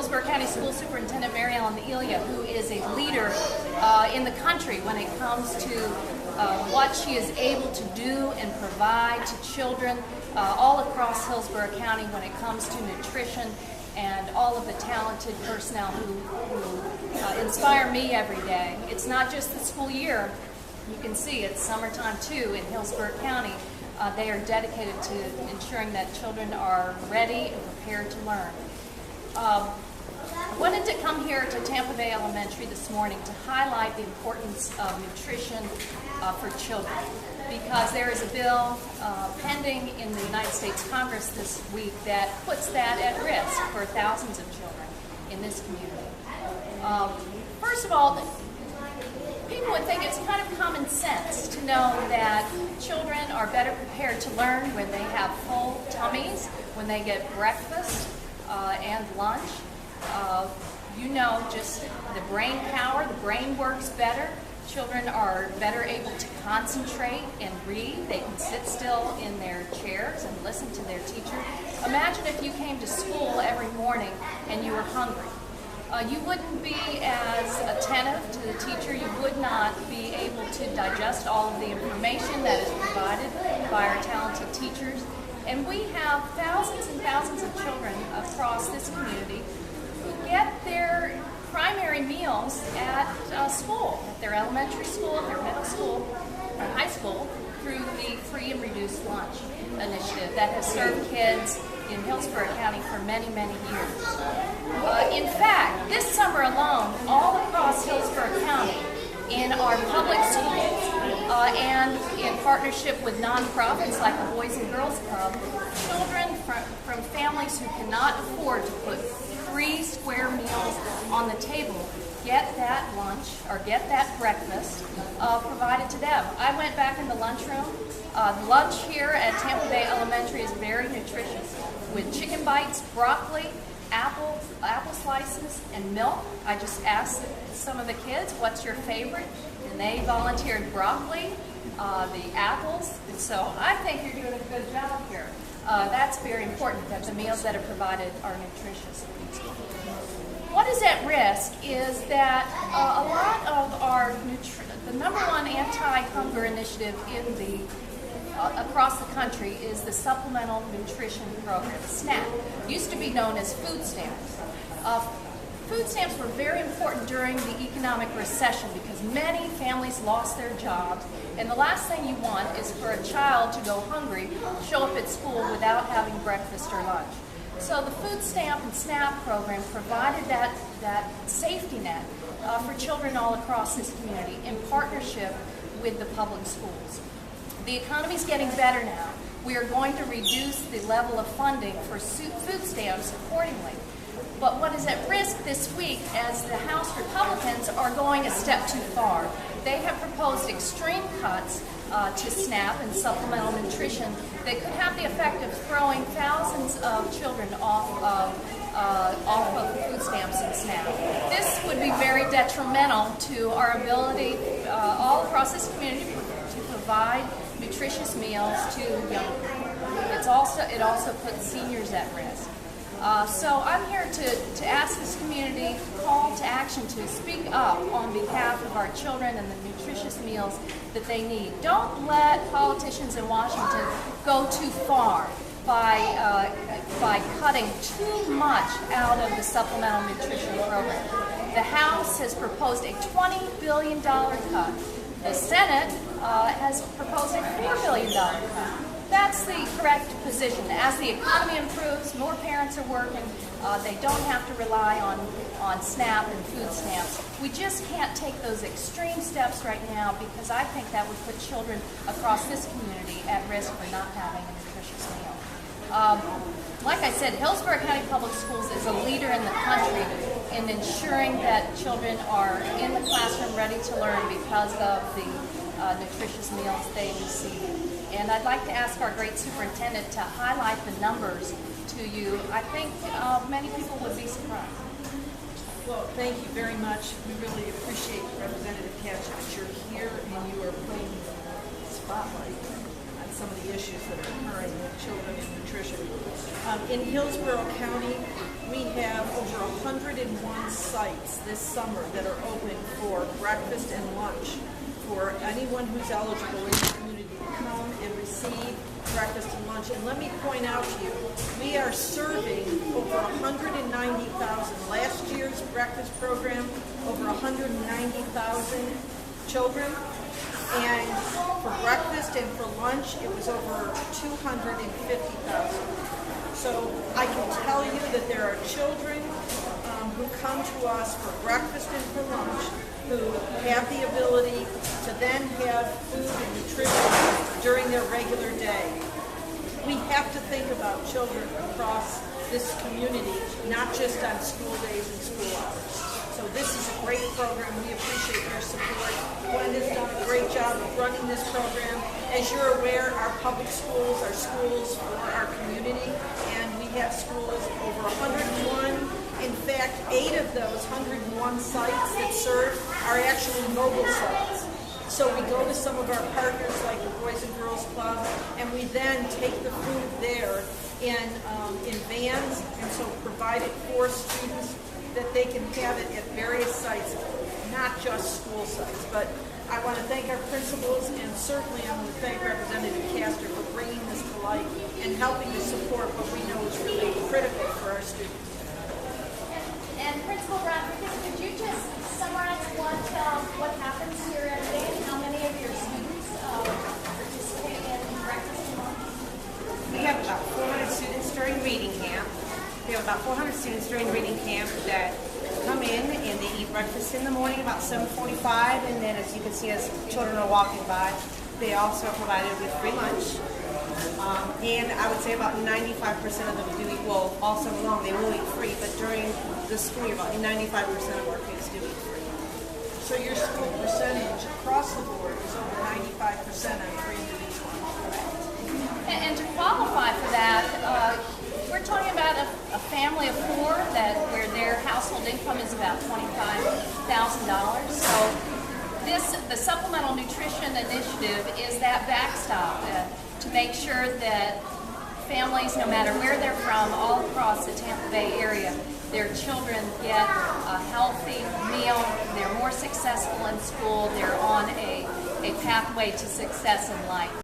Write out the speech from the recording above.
Hillsborough County School Superintendent Mary Ellen Elia, who is a leader in the country when it comes to what she is able to do and provide to children all across Hillsborough County when it comes to nutrition, and all of the talented personnel who inspire me every day. It's not just the school year. You can see it's summertime too in Hillsborough County. They are dedicated to ensuring that children are ready and prepared to learn. I wanted to come here to Tampa Bay Elementary this morning to highlight the importance of nutrition for children, because there is a bill pending in the United States Congress this week that puts that at risk for thousands of children in this community. First of all, people would think it's kind of common sense to know that children are better prepared to learn when they have full tummies, when they get breakfast and lunch. You know, just the brain power, the brain works better. Children are better able to concentrate and read. They can sit still in their chairs and listen to their teacher. Imagine if you came to school every morning and you were hungry. You wouldn't be as attentive to the teacher. You would not be able to digest all of the information that is provided by our talented teachers. And we have thousands and thousands of children across this community who get their primary meals at school, at their elementary school, at their middle school, or high school, through the free and reduced lunch initiative that has served kids in Hillsborough County for many, many years. In fact, this summer alone, all across Hillsborough County, in our public schools, and in partnership with nonprofits like the Boys and Girls Club, children from families who cannot afford to put 3 square meals on the table get that lunch or get that breakfast provided to them. I went back in the lunchroom. Lunch here at Tampa Bay Elementary is very nutritious, with chicken bites, broccoli, apple slices, and milk. I just asked some of the kids, what's your favorite? And they volunteered broccoli, the apples, and so I think you're doing a good job here. That's very important, that the meals that are provided are nutritious. What is at risk is that a lot of the number one anti-hunger initiative in the across the country is the Supplemental Nutrition Program, SNAP. It used to be known as food stamps. Food stamps were very important during the economic recession because many families lost their jobs, and the last thing you want is for a child to go hungry, show up at school without having breakfast or lunch. So the food stamp and SNAP program provided that safety net for children all across this community in partnership with the public schools. The economy is getting better now. We are going to reduce the level of funding for food stamps accordingly. But what is at risk this week, as the House Republicans are going a step too far, they have proposed extreme cuts to SNAP and supplemental nutrition that could have the effect of throwing thousands of children off of food stamps and SNAP. This would be very detrimental to our ability all across this community to provide nutritious meals to young people. It also puts seniors at risk. So I'm here to ask this community, call to action to speak up on behalf of our children and the nutritious meals that they need. Don't let politicians in Washington go too far by cutting too much out of the Supplemental Nutrition Program. The House has proposed a $20 billion cut. The Senate has proposed a $4 billion cut. That's the correct position. As the economy improves, more parents are working. They don't have to rely on SNAP and food stamps. We just can't take those extreme steps right now because I think that would put children across this community at risk for not having a nutritious meal. Like I said, Hillsborough County Public Schools is a leader in the country in ensuring that children are in the classroom ready to learn because of the nutritious meals they receive. And I'd like to ask our great superintendent to highlight the numbers to you. I think many people would be surprised. Well, thank you very much. We really appreciate Representative Castor that you're here and you are putting the spotlight on some of the issues that are occurring with children and nutrition. In Hillsborough County, we have over 100 101 sites this summer that are open for breakfast and lunch for anyone who's eligible in the community to come and receive breakfast and lunch. And let me point out to you, we are serving over 190,000. Last year's breakfast program, over 190,000 children. And for breakfast and for lunch, it was over 250,000. So I can tell you that there are children who come to us for breakfast and for lunch who have the ability to then have food and nutrition during their regular day. We have to think about children across this community, not just on school days and school hours. So this is a great program. We appreciate your support. Gwen has done a great job of running this program. As you're aware, our public schools are schools for our community, and we have schools over 101. In fact, 8 of those 101 sites that serve are actually mobile sites. So we go to some of our partners like the Boys and Girls Club, and we then take the food there in vans, and so provide it for students that they can have it at various sites, not just school sites. But I want to thank our principals, and certainly I want to thank Representative Castor for bringing this to light and helping to support what we know is really critical for our students. And Principal Brown, could you just summarize what happens here every day and how many of your students participate in breakfast and lunch? We have about 400 students during reading camp. We have about 400 students during reading camp that come in and they eat breakfast in the morning about 7:45, and then as you can see as children are walking by, they also are provided with free lunch. And I would say about 95% of them do eat, well, all summer long they will eat free, but during the school year, about 95% of our kids do eat free. So your school percentage across the board is over 95% on free and reduced lunch. And to qualify for that, we're talking about a family of 4 where their household income is about $25,000. So the Supplemental Nutrition Initiative is that backstop to make sure that families, no matter where they're from, all across the Tampa Bay area, their children get a healthy meal, they're more successful in school, they're on a pathway to success in life.